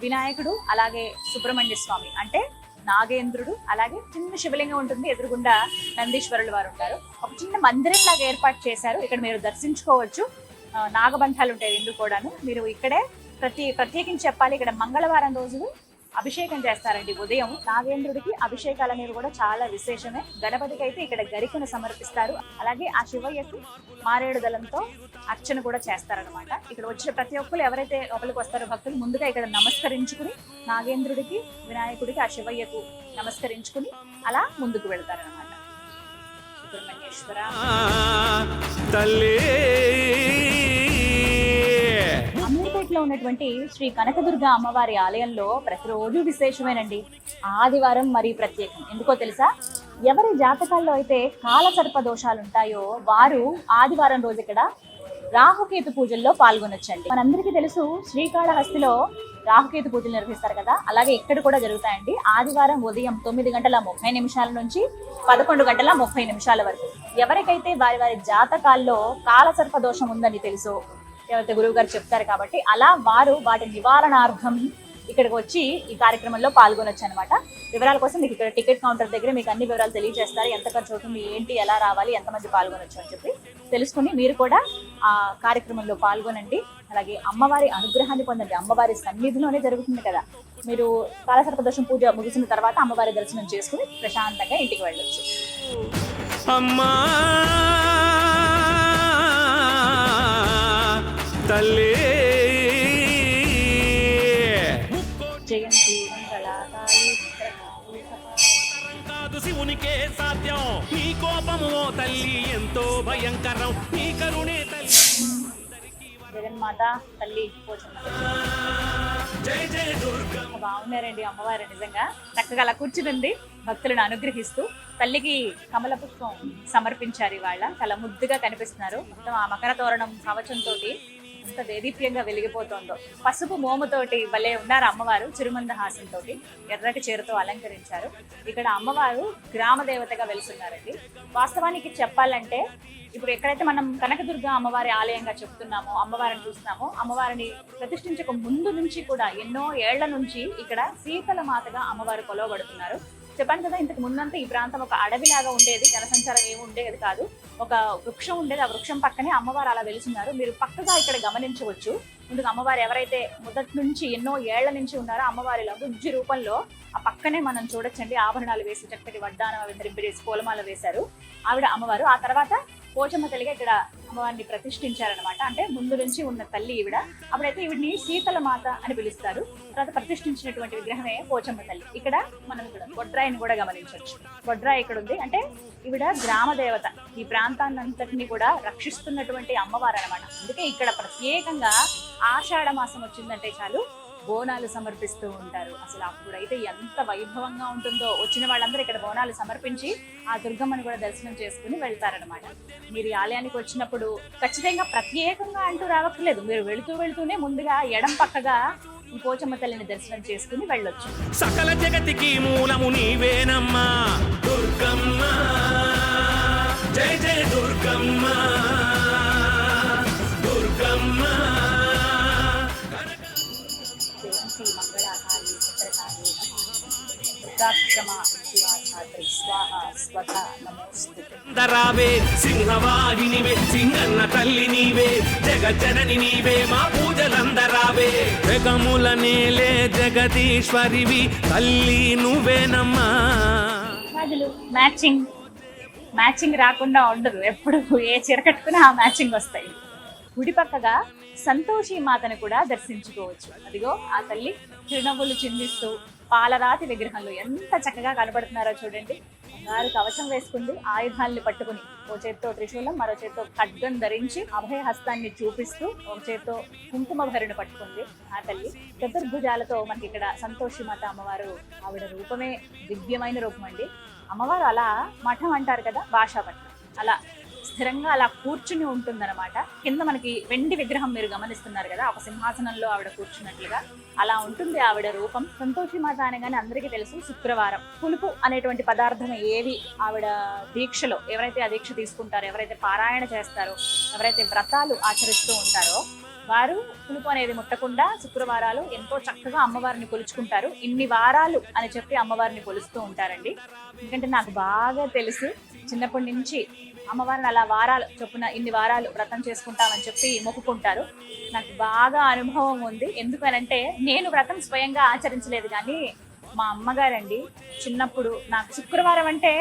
వినాయకుడు, అలాగే సుబ్రహ్మణ్య స్వామి అంటే నాగేంద్రుడు, అలాగే చిన్న శివలింగం ఉంటుంది, ఎదురుగుండా నందీశ్వరులు వారు ఉంటారు. ఒక చిన్న మందిరం లాగా ఏర్పాటు చేశారు. ఇక్కడ మీరు దర్శించుకోవచ్చు. నాగబంధాలు ఉంటాయి రెండు కూడాను. మీరు ఇక్కడే ప్రత్యేకించి చెప్పాలి, ఇక్కడ మంగళవారం రోజులు అభిషేకం చేస్తారండి. ఉదయం నాగేంద్రుడికి అభిషేకాలు అనేవి కూడా చాలా విశేషమే. గణపతికి అయితే ఇక్కడ గరికను సమర్పిస్తారు. అలాగే ఆ శివయ్యకు మారేడు దళంతో అర్చన కూడా చేస్తారనమాట. ఇక్కడ వచ్చిన ప్రతి ఒక్కరు ఎవరైతే లోపలికి వస్తారో భక్తులు ముందుగా ఇక్కడ నమస్కరించుకుని నాగేంద్రుడికి, వినాయకుడికి, ఆ శివయ్యకు నమస్కరించుకుని అలా ముందుకు వెళ్తారనమాట. సుబ్రహ్మణ్యేశ్వర తల్లి. అమీర్పేటలో ఉన్నటువంటి శ్రీ కనకదుర్గ అమ్మవారి ఆలయంలో ప్రతిరోజు విశేషమేనండి. ఆదివారం మరీ ప్రత్యేకం. ఎందుకో తెలుసా? ఎవరి జాతకాల్లో అయితే కాలసర్ప దోషాలు ఉంటాయో వారు ఆదివారం రోజు ఇక్కడ రాహుకేతు పూజల్లో పాల్గొనొచ్చండి. మనందరికీ తెలుసు శ్రీకాళహస్తిలో రాహుకేతు పూజలు నిర్వహిస్తారు కదా, అలాగే ఇక్కడ కూడా జరుగుతాయండి. ఆదివారం ఉదయం 9:30 నుంచి 11:30 వరకు. ఎవరికైతే వారి వారి జాతకాల్లో కాలసర్ప దోషం ఉందని తెలుసో, ఎవరైతే గురువు గారు చెప్తారు కాబట్టి అలా వారు వాటి నివారణార్థం ఇక్కడికి వచ్చి ఈ కార్యక్రమంలో పాల్గొనొచ్చు అనమాట. వివరాల కోసం మీకు ఇక్కడ టికెట్ కౌంటర్ దగ్గర మీకు అన్ని వివరాలు తెలియజేస్తారు. ఎంత ఖర్చు అవుతుంది, ఏంటి, ఎలా రావాలి, ఎంతమంది పాల్గొనొచ్చు అని చెప్పి తెలుసుకుని మీరు కూడా ఆ కార్యక్రమంలో పాల్గొనండి. అలాగే అమ్మవారి అనుగ్రహాన్ని పొందండి. అమ్మవారి సన్నిధిలోనే జరుగుతుంది కదా. మీరు కాలసర్పదోషం పూజ ముగిసిన తర్వాత అమ్మవారి దర్శనం చేసుకుని ప్రశాంతంగా ఇంటికి వెళ్ళొచ్చు. అమ్మా తల్లి జయంతి మంగళాకాళి కాదు శివునికే సాధ్యం. నీ కోపము ఓ తల్లి ఎంతో భయంకరం, నీ కరుణే తల్లి. జగన్మాత తల్లి పోచమ్మ జై జై దుర్గా. బాగున్నారండి అమ్మవారు, నిజంగా చక్కగా అలా కూర్చునుంది భక్తులను అనుగ్రహిస్తూ. తల్లికి కమల పుష్పం సమర్పించారు ఇవాళ. చాలా ముద్దుగా కనిపిస్తున్నారు. మొత్తం ఆ మకర తోరణం కవచంతో ఎంత దేదీప్యంగా వెలిగిపోతుందో. పసుపు మోముతోటి భలే ఉన్నారు అమ్మవారు. చిరుమంద హాసంతో ఎర్రటి చీరతో అలంకరించారు. ఇక్కడ అమ్మవారు గ్రామ దేవతగా వెలుస్తున్నారండి. వాస్తవానికి చెప్పాలంటే ఇప్పుడు ఎక్కడైతే మనం కనకదుర్గ అమ్మవారి ఆలయంగా చెప్తున్నామో, అమ్మవారిని చూస్తున్నామో, అమ్మవారిని ప్రతిష్ఠించక ముందు నుంచి కూడా ఎన్నో ఏళ్ల నుంచి ఇక్కడ శీతల మాతగా అమ్మవారు కొలవబడుతున్నారు. చెప్పాను కదా, ఇంతకు ముందంతా ఈ ప్రాంతం ఒక అడవిలాగా ఉండేది, జనసంచారం ఏమి ఉండేది కాదు. ఒక వృక్షం ఉండేది, ఆ వృక్షం పక్కనే అమ్మవారు అలా వెలుచున్నారు. మీరు పక్కగా ఇక్కడ గమనించవచ్చు. ముందుకు అమ్మవారు ఎవరైతే మొదటి నుంచి ఎన్నో ఏళ్ల నుంచి ఉన్నారో అమ్మవారిలో గుజ్జి రూపంలో ఆ పక్కనే మనం చూడొచ్చండి. ఆభరణాలు వేసి చక్కటి వడ్డానం అవి ధరింపేసి పూలమాల వేశారు ఆవిడ అమ్మవారు. ఆ తర్వాత పోచమ్మ తల్లిగా ఇక్కడ అమ్మవారిని ప్రతిష్ఠించారనమాట. అంటే ముందు నుంచి ఉన్న తల్లి ఈవిడ. అప్పుడైతే ఈవిడిని శీతల మాత అని పిలుస్తారు. తర్వాత ప్రతిష్ఠించినటువంటి విగ్రహమే పోచమ్మ తల్లి. ఇక్కడ మనం ఇక్కడ బొడ్రాయిని కూడా గమనించవచ్చు. బొడ్రాయి ఇక్కడ ఉంది. అంటే ఈవిడ గ్రామ దేవత, ఈ ప్రాంతాన్ని అంతటిని కూడా రక్షిస్తున్నటువంటి అమ్మవారు అనమాట. అందుకే ఇక్కడ ప్రత్యేకంగా ఆషాఢ మాసం వచ్చిందంటే చాలు బోనాలు సమర్పిస్తూ ఉంటారు. అసలు అప్పుడైతే ఎంత వైభవంగా ఉంటుందో. వచ్చిన వాళ్ళందరూ ఇక్కడ బోనాలు సమర్పించి ఆ దుర్గమ్మని కూడా దర్శనం చేసుకుని వెళ్తారనమాట. మీరు ఈ ఆలయానికి వచ్చినప్పుడు ఖచ్చితంగా ప్రత్యేకంగా అంటూ రావట్లేదు. మీరు వెళుతూనే ముందుగా ఎడం పక్కగా ఈ పోచమ్మ తల్లిని దర్శనం చేసుకుని వెళ్ళొచ్చు. సకల జగతికి మూలము నీవేనమ్మా దుర్గమ్మ. జై జై దుర్గమ్మ దుర్గమ్మ. జయంతి మంగళాకాళి చిత్రకాళి దుర్గాక్షమ శివాధాత్రి స్వాహ స్వధ నమోస్తుతే. దరావే సింహవాహినివే, సింగన్న తల్లి నీవే, జగజ్జనని నీవే, మా పూజలందరావే. జగముల నేలే జగదీశ్వరివి తల్లి నువ్వేనమ్మా. గాజులు మ్యాచింగ్ రాకుండా ఉండదు. ఎప్పుడు ఏ చీర కట్టుకుని ఆ మ్యాచింగ్ వస్తాయి. గుడి పక్కగా సంతోషి మాతను కూడా దర్శించుకోవచ్చు. అదిగో ఆ తల్లి చిరునవ్వులు చిందిస్తూ పాలరాతి విగ్రహంలో ఎంత చక్కగా కనబడుతున్నారో చూడండి. బంగారు కవచం వేసుకుంది, ఆయుధాలని పట్టుకుని, ఓ చేత్తో త్రిశూలం, మరో చేత్తో ఖడ్గం ధరించి అభయ హస్తాన్ని చూపిస్తూ ఒక చేత్తో కుంకుమ భరిని పట్టుకుంది ఆ తల్లి. చతుర్భుజాలతో మనకి ఇక్కడ సంతోషి మాత అమ్మవారు. ఆవిడ రూపమే దివ్యమైన రూపం అండి. అమ్మవారు అలా మఠం అంటారు కదా, భాషా పట్టం, అలా స్థిరంగా అలా కూర్చుని ఉంటుందన్నమాట. కింద మనకి వెండి విగ్రహం మీరు గమనిస్తున్నారు కదా, ఒక సింహాసనంలో ఆవిడ కూర్చున్నట్లుగా అలా ఉంటుంది ఆవిడ రూపం. సంతోషి మాత అనగానే అందరికీ తెలుసు, శుక్రవారం పులుపు అనేటువంటి పదార్థం ఏవి ఆవిడ దీక్షలో ఎవరైతే ఆ దీక్ష తీసుకుంటారో, ఎవరైతే పారాయణ చేస్తారో, ఎవరైతే వ్రతాలు ఆచరిస్తూ ఉంటారో వారు పులుపు అనేది ముట్టకుండా శుక్రవారాలు ఎంతో చక్కగా అమ్మవారిని కొలుచుకుంటారు. ఇన్ని వారాలు అని చెప్పి అమ్మవారిని కొలుస్తూ ఉంటారండి. ఎందుకంటే నాకు బాగా తెలుసు, చిన్నప్పటి నుంచి అమ్మవారిని అలా వారాలు చొప్పున ఇన్ని వారాలు వ్రతం చేసుకుంటామని చెప్పి మొక్కుకుంటారు. నాకు బాగా అనుభవం ఉంది. ఎందుకనంటే నేను వ్రతం స్వయంగా ఆచరించలేదు, కానీ మా అమ్మగారండి చిన్నప్పుడు నాకు శుక్రవారం అంటే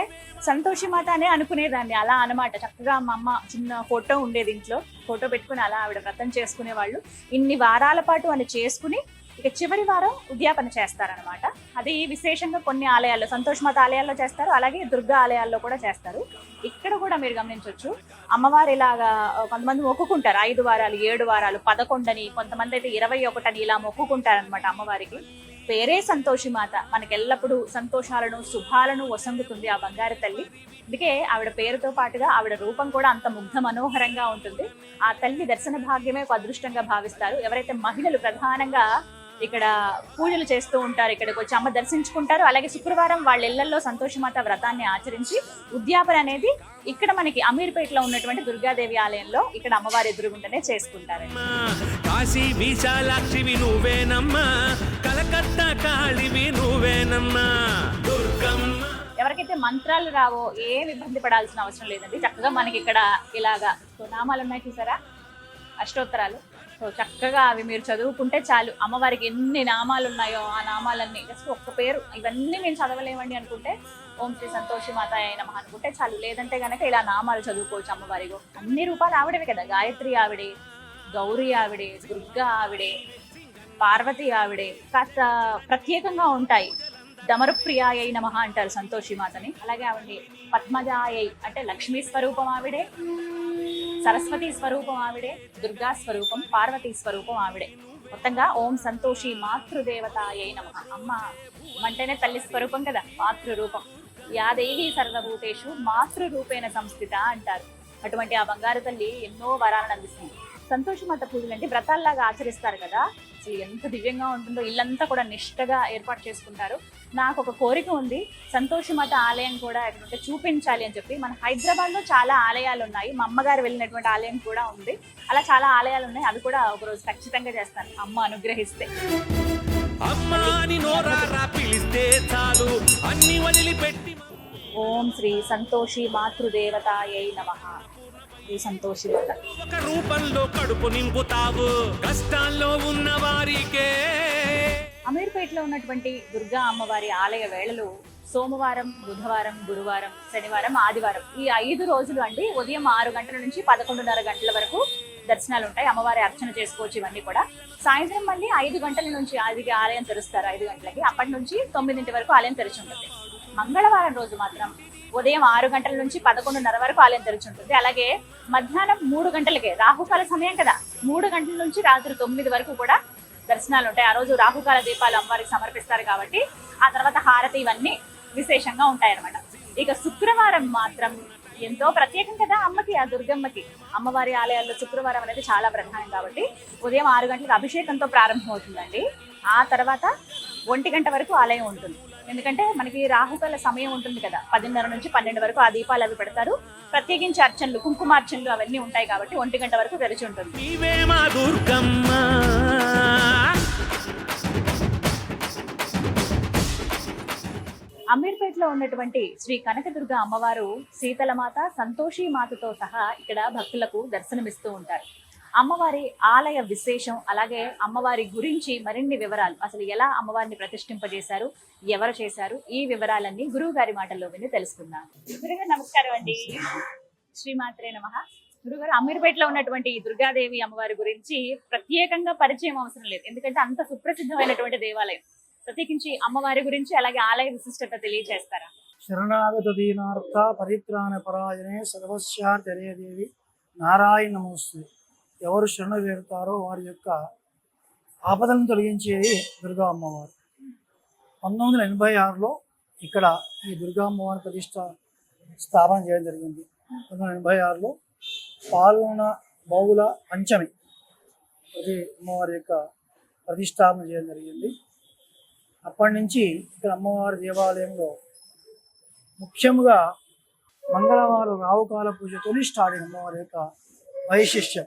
సంతోషి మాత అనే అనుకునేదాన్ని. అలా అనమాట. చక్కగా మా అమ్మ చిన్న ఫోటో ఉండేది ఇంట్లో, ఫోటో పెట్టుకుని అలా ఆవిడ వ్రతం చేసుకునేవాళ్ళు. ఇన్ని వారాల పాటు అని చేసుకుని ఇక చివరి వారం ఉద్యాపన చేస్తారనమాట. అది విశేషంగా కొన్ని ఆలయాల్లో, సంతోషి మాత ఆలయాల్లో చేస్తారు, అలాగే దుర్గా ఆలయాల్లో కూడా చేస్తారు. ఇక్కడ కూడా మీరు గమనించవచ్చు, అమ్మవారు ఇలాగా కొంతమంది మొక్కుకుంటారు 5 వారాలు, 7 వారాలు, 11 అని, కొంతమంది అయితే 21 అని ఇలా మొక్కుకుంటారనమాట అమ్మవారికి. పేరే సంతోషి మాత. మనకి ఎల్లప్పుడూ సంతోషాలను శుభాలను వసంగుతుంది ఆ బంగారు తల్లి. అందుకే ఆవిడ పేరుతో పాటుగా ఆవిడ రూపం కూడా అంత ముగ్ధ మనోహరంగా ఉంటుంది. ఆ తల్లి దర్శన భాగ్యమే ఒక అదృష్టంగా భావిస్తారు. ఎవరైతే మహిళలు ప్రధానంగా ఇక్కడ పూజలు చేస్తూ ఉంటారు, ఇక్కడికి వచ్చి అమ్మ దర్శించుకుంటారు. అలాగే శుక్రవారం వాళ్ళ ఇళ్లలో సంతోషి మాత వ్రతాన్ని ఆచరించి ఉద్యాపన అనేది ఇక్కడ మనకి అమీర్పేటలో ఉన్నటువంటి దుర్గాదేవి ఆలయంలో ఇక్కడ అమ్మవారి ఎదురుగుంటనే చేసుకుంటారు. కాశీ విశాలాక్షివి నువ్వేనమ్మా, కలకత్తా కాళివి నువ్వేనమ్మా దుర్గమ్మ. ఎవరికైతే మంత్రాలు రావో ఏం ఇబ్బంది పడాల్సిన అవసరం లేదండి. చక్కగా మనకి ఇక్కడ ఇలాగా నామాలు ఉన్నాయి చూసారా, అష్టోత్తరాలు. సో చక్కగా అవి మీరు చదువుకుంటే చాలు. అమ్మవారికి ఎన్ని నామాలు ఉన్నాయో ఆ నామాలన్నీ జస్ట్ ఒక్క పేరు, ఇవన్నీ మేము చదవలేమండి అనుకుంటే ఓం శ్రీ సంతోషి మాతాయ నమః అనుకుంటే చాలు. లేదంటే కనుక ఇలా నామాలు చదువుకోవచ్చు అమ్మవారిగో. అన్ని రూపాలు ఆవిడవే కదా, గాయత్రి ఆవిడే, గౌరీ ఆవిడే, దుర్గా ఆవిడే, పార్వతి ఆవిడే. కాస్త ప్రత్యేకంగా ఉంటాయి. డమరుప్రియాయై నమః అంటారు సంతోషి మాతని. అలాగే ఆవిడ పద్మజాయై అంటే లక్ష్మీ స్వరూపం ఆవిడే, సరస్వతి స్వరూపం ఆవిడే, దుర్గా స్వరూపం, పార్వతీ స్వరూపం ఆవిడే. మొత్తంగా ఓం సంతోషి మాతృదేవతాయై నమః. అమ్మ అంటేనే తల్లి స్వరూపం కదా, మాతృరూపం. యాదేహి సర్వభూతేషు మాతృరూపేణ సంస్థిత అంటారు. అటువంటి ఆ బంగారు తల్లి ఎన్నో వరాలను అందిస్తుంది. సంతోషి మాత పూజలు అంటే వ్రతాల్లాగా ఆచరిస్తారు కదా, అసలు ఎంత దివ్యంగా ఉంటుందో. ఇల్లంతా కూడా నిష్టగా ఏర్పాటు చేసుకుంటారు. నాకు ఒక కోరిక ఉంది, సంతోషి మాత ఆలయం కూడా ఎక్కడంటే చూపించాలి అని చెప్పి. మన హైదరాబాద్లో చాలా ఆలయాలు ఉన్నాయి, మా అమ్మగారు వెళ్ళినటువంటి ఆలయం కూడా ఉంది. అలా చాలా ఆలయాలు ఉన్నాయి, అవి కూడా ఒకరోజు ఖచ్చితంగా చేస్తాను అమ్మ అనుగ్రహిస్తే. అమ్మా అని నోరారా పిలిస్తే చాలు అన్ని వదిలిపెట్టి. ఓం శ్రీ సంతోషి మాతృదేవతాయై నమః. శ్రీ సంతోషి మాత ఒక రూపంలో కడుపు నింపుతావు కష్టాల్లో ఉన్న వారికే. అమీర్పేటలో ఉన్నటువంటి దుర్గా అమ్మవారి ఆలయ వేళలు సోమవారం, బుధవారం, గురువారం, శనివారం, ఆదివారం ఈ 5 రోజులు అండి. ఉదయం 6 గంటల నుంచి 11:30 గంటల వరకు దర్శనాలు ఉంటాయి. అమ్మవారి అర్చన చేసుకోవచ్చు. ఇవన్నీ కూడా సాయంత్రం మళ్ళీ 5 గంటల నుంచి ఆలయం తెరుస్తారు. 5 గంటలకి అప్పటి నుంచి 9 వరకు ఆలయం తెరిచి ఉంటుంది. మంగళవారం రోజు మాత్రం ఉదయం 6 గంటల నుంచి 11:30 వరకు ఆలయం తెరిచి ఉంటుంది. అలాగే మధ్యాహ్నం 3 గంటలకే, రాహుకాల సమయం కదా, 3 గంటల నుంచి రాత్రి 9 వరకు కూడా దర్శనాలు ఉంటాయి. ఆ రోజు రాహుకాల దీపాలు అమ్మవారికి సమర్పిస్తారు కాబట్టి ఆ తర్వాత హారతి ఇవన్నీ విశేషంగా ఉంటాయన్నమాట. ఇక శుక్రవారం మాత్రం ఎంతో ప్రత్యేకం కదా అమ్మకి, ఆ దుర్గమ్మకి. అమ్మవారి ఆలయాల్లో శుక్రవారం అనేది చాలా ప్రధానం కాబట్టి ఉదయం 6 గంటలకు అభిషేకంతో ప్రారంభమవుతుందండి. ఆ తర్వాత 1 గంట వరకు ఆలయం ఉంటుంది. ఎందుకంటే మనకి రాహుకాల సమయం ఉంటుంది కదా, 10:30 నుంచి 12 వరకు ఆ దీపాలు అవి పెడతారు. ప్రత్యేకించి అర్చనలు, కుంకుమార్చనలు అవన్నీ ఉంటాయి కాబట్టి 1 గంట వరకు తెరిచి ఉంటుంది. నీవే మా దుర్గమ్మ. అమీర్పేటలో ఉన్నటువంటి శ్రీ కనకదుర్గ అమ్మవారు శీతలమాత, సంతోషి మాతతో సహా ఇక్కడ భక్తులకు దర్శనమిస్తూ ఉంటారు. అమ్మవారి ఆలయ విశేషం, అలాగే అమ్మవారి గురించి మరిన్ని వివరాలు, అసలు ఎలా అమ్మవారిని ప్రతిష్ఠింపజేశారు, ఎవరు చేశారు, ఈ వివరాలన్నీ గురువు గారి మాటల్లో విని తెలుసుకుందాం. గురుగారు నమస్కారం అండి. శ్రీమాత్రే నమః. గురుగారు, అమీర్పేటలో ఉన్నటువంటి ఈ దుర్గాదేవి అమ్మవారి గురించి ప్రత్యేకంగా పరిచయం అవసరం లేదు, ఎందుకంటే అంత సుప్రసిద్ధమైనటువంటి దేవాలయం. ప్రత్యేకించి అమ్మవారి గురించి అలాగే ఆలయ విశిష్టత తెలియజేస్తారా? శరణాగత దీనార్థ పరిత్రాణ పరాయణే సర్వస్యార్థరే దేవి నారాయణ నమోస్తు. ఎవరు శరణ వేరుతారో వారి యొక్క ఆపదలను తొలగించేది దుర్గా అమ్మవారు. 1986లో ఇక్కడ ఈ దుర్గా అమ్మవారి ప్రతిష్ట స్థాపన చేయడం జరిగింది. 1986లో పాల్గొన బహుళ పంచమి అది అమ్మవారి యొక్క ప్రతిష్టాపన చేయడం జరిగింది. అప్పటి నుంచి ఇక్కడ అమ్మవారి దేవాలయంలో ముఖ్యంగా మంగళవారం రావుకాల పూజతోనే స్టార్ట్ అయింది అమ్మవారి యొక్క వైశిష్ట్యం.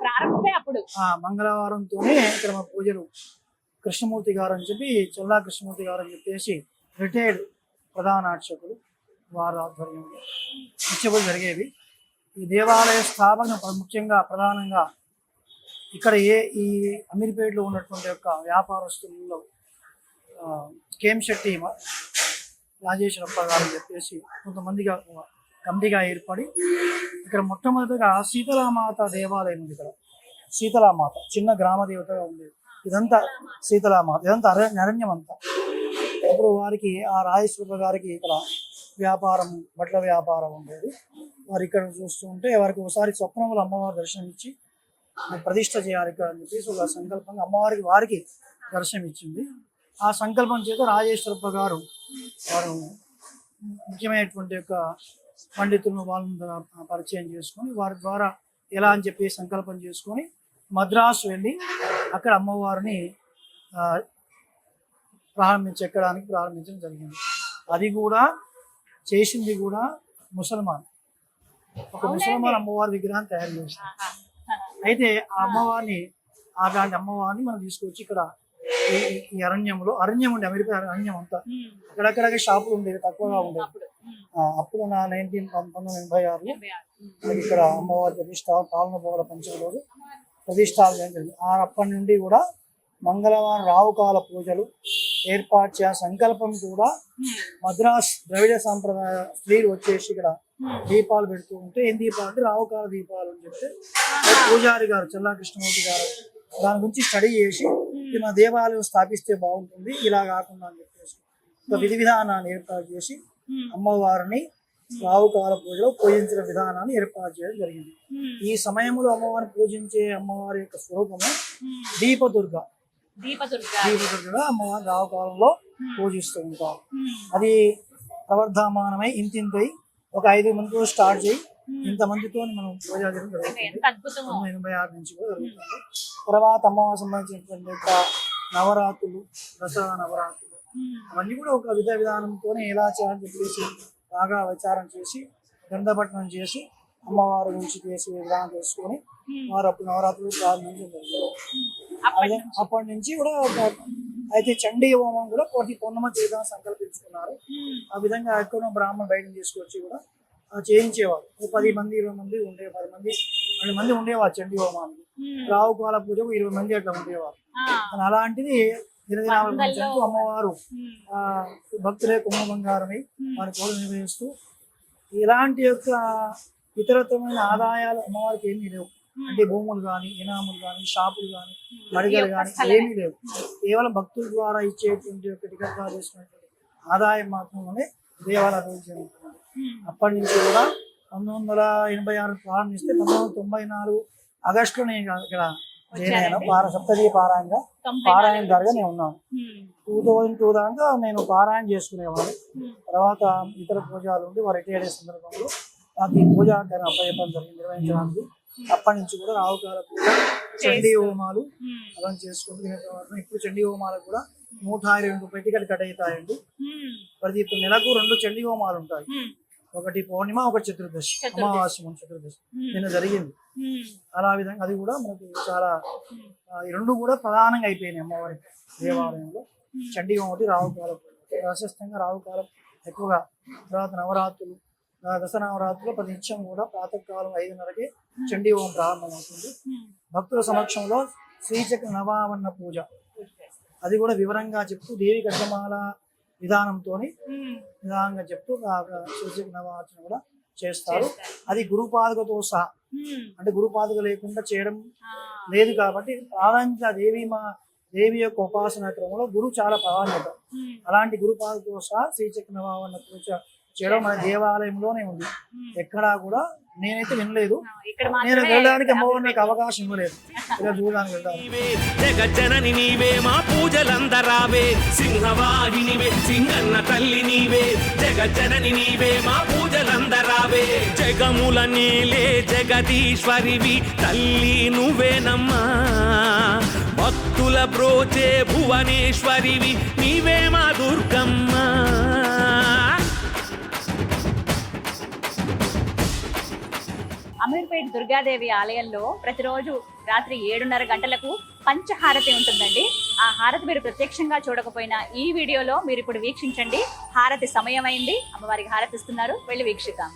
ప్రారంభమే అప్పుడు మంగళవారంతోనే ఇక్కడ మా పూజలు కృష్ణమూర్తి గారు అని చెప్పి, చల్లా కృష్ణమూర్తి గారు అని చెప్పేసి రిటైర్డ్ ప్రధాన అర్చకులు వారి ఆధ్వర్యంలో నిత్యపూజ జరిగేవి. ఈ దేవాలయ స్థాపన ముఖ్యంగా ప్రధానంగా ఇక్కడ ఈ అమీర్పేటలో ఉన్నటువంటి యొక్క వ్యాపారస్తులలో కేంశెట్టి రాజేశ్వరప్ప గారు అని చెప్పేసి కొంతమందిగా కమిటీగా ఏర్పడి ఇక్కడ మొట్టమొదటిగా శీతలామాత దేవాలయం ఉంది. ఇక్కడ శీతలామాత చిన్న గ్రామ దేవతగా ఉండేది. ఇదంతా శీతలామాత, ఇదంతా అరణ్యం అంతా. అప్పుడు వారికి ఆ రాజేశ్వరప్ప గారికి ఇక్కడ వ్యాపారం, బట్టల వ్యాపారం ఉండేది. వారు ఇక్కడ చూస్తూ ఉంటే వారికి ఒకసారి స్వప్నంలో అమ్మవారి దర్శనం ఇచ్చి ప్రతిష్ఠ చేయాలి ఇక్కడ అని చెప్పేసి ఒక సంకల్పంగా అమ్మవారికి వారికి దర్శనం ఇచ్చింది. ఆ సంకల్పం చేత రాజేశ్వరప్ప గారు వారు ముఖ్యమైనటువంటి యొక్క పండితులను వాళ్ళని పరిచయం చేసుకొని వారి ద్వారా ఎలా అని చెప్పి సంకల్పం చేసుకొని మద్రాసు వెళ్ళి అక్కడ అమ్మవారిని ప్రారంభించడం జరిగింది. అది కూడా చేసింది కూడా ముసల్మాన్, ఒక ముసల్మాన్ అమ్మవారి విగ్రహాన్ని తయారు చేసింది. అయితే ఆ అమ్మవారిని అలాంటి అమ్మవారిని మనం తీసుకొచ్చి ఇక్కడ ఈ అరణ్యం ఉండే అమెరికా అరణ్యం అంతా అక్కడక్కడక్కడ షాపులు ఉండేవి, తక్కువగా ఉండేవి. అప్పుడు నా 1986లో ఇక్కడ అమ్మవారి ప్రతిష్ట పాలన పోగల పంచమ రోజు ప్రతిష్టాలు జరిగింది. అప్పటి నుండి కూడా మంగళవారం రావుకాల పూజలు ఏర్పాటు చేసిన సంకల్పం కూడా మద్రాస్ ద్రవిడ సాంప్రదాయ స్త్రీలు వచ్చేసి ఇక్కడ దీపాలు పెడుతూ ఉంటే ఏం దీపాలు అంటే రావుకాల దీపాలు అని చెప్తే పూజారి గారు చెల్లా కృష్ణమూర్తి గారు దాని గురించి స్టడీ చేసి మన దేవాలయం స్థాపిస్తే బాగుంటుంది, ఇలా కాకుండా అని చెప్పేసి ఒక విధి విధానాన్ని ఏర్పాటు చేసి అమ్మవారిని రావుకాల పూజలో పూజించిన విధానాన్ని ఏర్పాటు చేయడం జరిగింది. ఈ సమయంలో అమ్మవారిని పూజించే అమ్మవారి యొక్క స్వరూపము దీపదుర్గ. దీపదుర్గగా అమ్మవారి రావుకాలంలో పూజిస్తూ ఉంటారు. అది ప్రవర్ధమానమై ఇంతింతై ఒక 5 మందితో స్టార్ట్ చేయి ఇంతమందితో మనం పూజ చేయడం జరుగుతుంది. 86 నుంచి కూడా జరుగుతుంది. తర్వాత అమ్మవారికి సంబంధించినటువంటి యొక్క నవరాత్రులు, దసరా నవరాత్రులు అవన్నీ కూడా ఒక విధానంతో ఎలా చేయాలని చెప్పేసి బాగా విచారం చేసి గంధపట్నం చేసి అమ్మవారి గురించి చేసే విధానం చేసుకొని వారు అప్పుడు నవరాత్రులు ప్రారంభించడం జరిగింది. అప్పటి నుంచి కూడా అయితే చండీ హోమం కూడా ప్రతి పౌర్ణమ చేద్దామని సంకల్పించుకున్నారు. ఆ విధంగా ఎక్కువ బ్రాహ్మణ బయటను తీసుకొచ్చి కూడా చేయించేవారు. 10 మంది 20 మంది ఉండే 10 మంది 2 మంది ఉండేవారు చండీ హోమానికి. రావుకాల పూజకు 20 మంది అట్లా ఉండేవారు. అలాంటిది దినదినాలు అమ్మవారు భక్తులే కుంభ బంగారమై వారి కోరిక నిర్వహిస్తూ ఇలాంటి యొక్క ఇతరత్వమైన ఆదాయాలు అమ్మవారికి ఏమీ లేవు. అంటే భూములు కానీ, ఇనాములు కానీ, షాపులు కానీ, మడిగలు కానీ ఏమీ లేవు. కేవలం భక్తుల ద్వారా ఇచ్చేటువంటి ఒక టికెట్ చేసినటువంటి ఆదాయం మాత్రమే దేవాలయ అభివృద్ధి జరుగుతుంది. అప్పటి నుంచి కూడా 1986 ప్రారంభిస్తే 1994 ఆగస్టులో నేను ఇక్కడ సప్తదీ పారాయణంగా పారాయణదారుగా నేను ఉన్నాను. 2002 దాకా నేను పారాయణ చేసుకునేవాడు. తర్వాత ఇతర పూజలు ఉండి వారు రిటైర్ అయ్యే సందర్భంలో నాకు ఈ పూజా అప్పయ్యప్పని జరిగింది నిర్వహించడానికి. అప్పటి నుంచి కూడా రావుకాల పూజ, చండీ హోమాలు అవన్నీ చేసుకుంటూ ఇప్పుడు చండీ హోమాలకు కూడా 122 టికెట్లు కట్ అవుతాయండి. ప్రతి నెలకు 2 చండీ హోమాలు ఉంటాయి. ఒకటి పౌర్ణిమ, ఒకటి చతుర్దశి, అమావాస్య చతుర్దశి నిన్న జరిగింది. అలా విధంగా అది కూడా మనకు చాలా ఈ 2 కూడా ప్రధానంగా అయిపోయినాయి అమ్మవారి దేవాలయంలో. చండీ హోమం ఒకటి, రావుకాలం ప్రశస్తంగా రావుకాలం ఎక్కువగా. తర్వాత నవరాత్రులు, దసరా నవరాత్రులు ప్రతి నిత్యం కూడా ప్రాతకాలం 5:30కే చండీ హోమం ప్రారంభమవుతుంది. భక్తుల సమక్షంలో శ్రీచక్ర నవావరణ పూజ అది కూడా వివరంగా చెప్తూ దేవి గడ్డమాల విధానంతో నిదానంగా చెప్తూ శ్రీచక్ర నవార్చన కూడా చేస్తారు. అది గురుపాదుకతో సహా, అంటే గురుపాదుక లేకుండా చేయడం లేదు కాబట్టి ప్రాధాన్యత దేవి యొక్క ఉపాసన క్రమంలో గురువు చాలా ప్రాధాన్యత. అలాంటి గురుపాదుకతో సహా శ్రీచక్ర నవావరణ పూజ చేయడం మన దేవాలయంలోనే ఉంది. ఎక్కడా కూడా నేనైతే వినలేదు. నేను వెళ్ళడానికి అమ్మవారికి అవకాశం ఇవ్వలేదు. ఇక్కడ చూడడానికి వెళ్తాను. జగజ్జనని నీవే, మా పూజలందరావే, సింహవాహినివే, సింగన్న తల్లి నీవే, జగజ్జనని నీవే, మా పూజలందరావే, జగముల నేలే జగదీశ్వరివి తల్లి నువ్వేనమ్మా, భక్తుల బ్రోచే భువనేశ్వరివి నీవే మా దుర్గమ్మ. అమీర్పేట్ దుర్గాదేవి ఆలయంలో ప్రతిరోజు రాత్రి 7:30 గంటలకు పంచహారతి ఉంటుందండి. ఆ హారతి మీరు ప్రత్యక్షంగా చూడకపోయినా ఈ వీడియోలో మీరు ఇప్పుడు వీక్షించండి. హారతి సమయం అయింది, అమ్మవారికి హారతి ఇస్తున్నారు, వెళ్ళి వీక్షిద్దాం.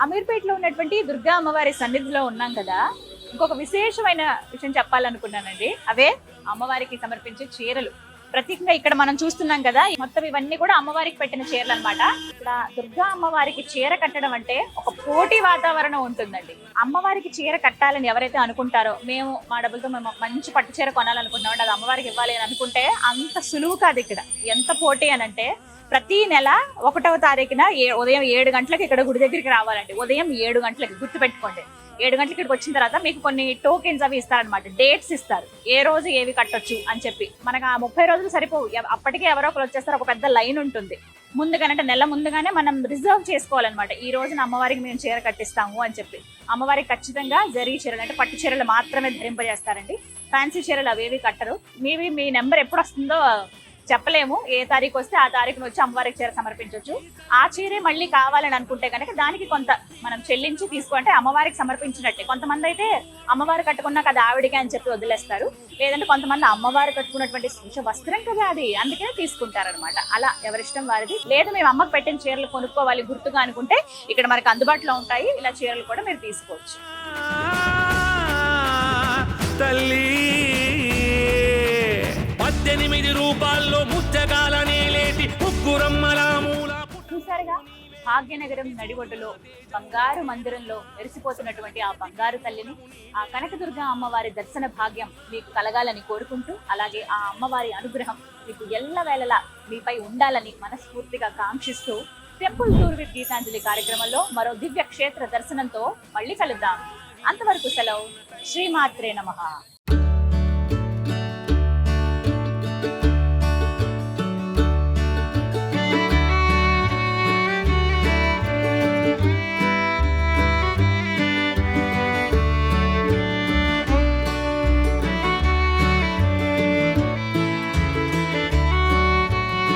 అమీర్పేటలో ఉన్నటువంటి దుర్గా అమ్మవారి సన్నిధిలో ఉన్నాం కదా, ఇంకొక విశేషమైన విషయం చెప్పాలనుకున్నానండి. అవే అమ్మవారికి సమర్పించే చీరలు. ప్రత్యేకంగా ఇక్కడ మనం చూస్తున్నాం కదా, మొత్తం ఇవన్నీ కూడా అమ్మవారికి పెట్టిన చీరలు అన్నమాట. ఇక్కడ దుర్గా అమ్మవారికి చీర కట్టడం అంటే ఒక పోటీ వాతావరణం ఉంటుందండి. అమ్మవారికి చీర కట్టాలని ఎవరైతే అనుకుంటారో, మేము మా డబ్బులతో మేము మంచి పట్టు చీర కొనాలనుకుంటున్నాం, అది అమ్మవారికి ఇవ్వాలి అని అనుకుంటే అంత సులువు కాదు. ఇక్కడ ఎంత పోటీ అని అంటే, ప్రతి నెల 1వ తారీఖున ఉదయం 7 గంటలకు ఇక్కడ గుడి దగ్గరికి రావాలండి. ఉదయం 7 గంటలకి గుర్తుపెట్టుకోండి. 7 గంటలకి ఇక్కడికి వచ్చిన తర్వాత మీకు కొన్ని టోకెన్స్ అవి ఇస్తారనమాట, డేట్స్ ఇస్తారు, ఏ రోజు ఏవి కట్టొచ్చు అని చెప్పి. మనకు ఆ 30 రోజులు సరిపోవు, అప్పటికే ఎవరో ఒకరు వచ్చేస్తారు. ఒక పెద్ద లైన్ ఉంటుంది ముందుగానే, అంటే నెల ముందుగానే మనం రిజర్వ్ చేసుకోవాలన్నమాట. ఈ రోజున అమ్మవారికి మేము చీర కట్టిస్తాము అని చెప్పి. అమ్మవారికి ఖచ్చితంగా జరీ చీరలు అంటే పట్టు చీరలు మాత్రమే ధరింపజేస్తారండి. ఫ్యాన్సీ చీరలు అవేవి కట్టరు. మీ నెంబర్ ఎప్పుడు వస్తుందో చెప్పలేము, ఏ తారీఖు వస్తే ఆ తారీఖున వచ్చి అమ్మవారికి చీర సమర్పించవచ్చు. ఆ చీరే మళ్ళీ కావాలని అనుకుంటే కనుక దానికి కొంత మనం చెల్లించి తీసుకుంటే అమ్మవారికి సమర్పించినట్టే. కొంతమంది అయితే అమ్మవారు కట్టుకున్నాక అది ఆవిడికే అని చెప్పి వదిలేస్తారు. లేదంటే కొంతమంది అమ్మవారు కట్టుకున్నటువంటి శేష వస్త్రం కదా అది, అందుకనే తీసుకుంటారనమాట. అలా ఎవరిష్టం వారిది. లేదు మేము అమ్మకు పెట్టిన చీరలు కొనుక్కోవాలి గుర్తుగా అనుకుంటే ఇక్కడ మనకు అందుబాటులో ఉంటాయి, ఇలా చీరలు కూడా మీరు తీసుకోవచ్చు. తల్లి 18 రూపాయల్లో ముచ్చగాలనే లేటి ముగ్గురమ్మల మూల. చూసారుగా, భాగ్యనగరం నడిబొడ్డులో బంగారు మందిరంలో మెరిసిపోతున్నటువంటి ఆ బంగారు తల్లిని, ఆ కనకదుర్గ అమ్మవారి దర్శన భాగ్యం మీకు కలగాలని కోరుకుంటూ, అలాగే ఆ అమ్మవారి అనుగ్రహం మీకు ఎల్లవేళలా మీపై ఉండాలని మనస్ఫూర్తిగా కాంక్షిస్తూ, టెంపుల్ టూర్ విత్ గీతాంజలి కార్యక్రమంలో మరో దివ్య క్షేత్ర దర్శనంతో మళ్ళీ కలుద్దాం. అంతవరకు సెలవు. శ్రీమాత్రే నమః.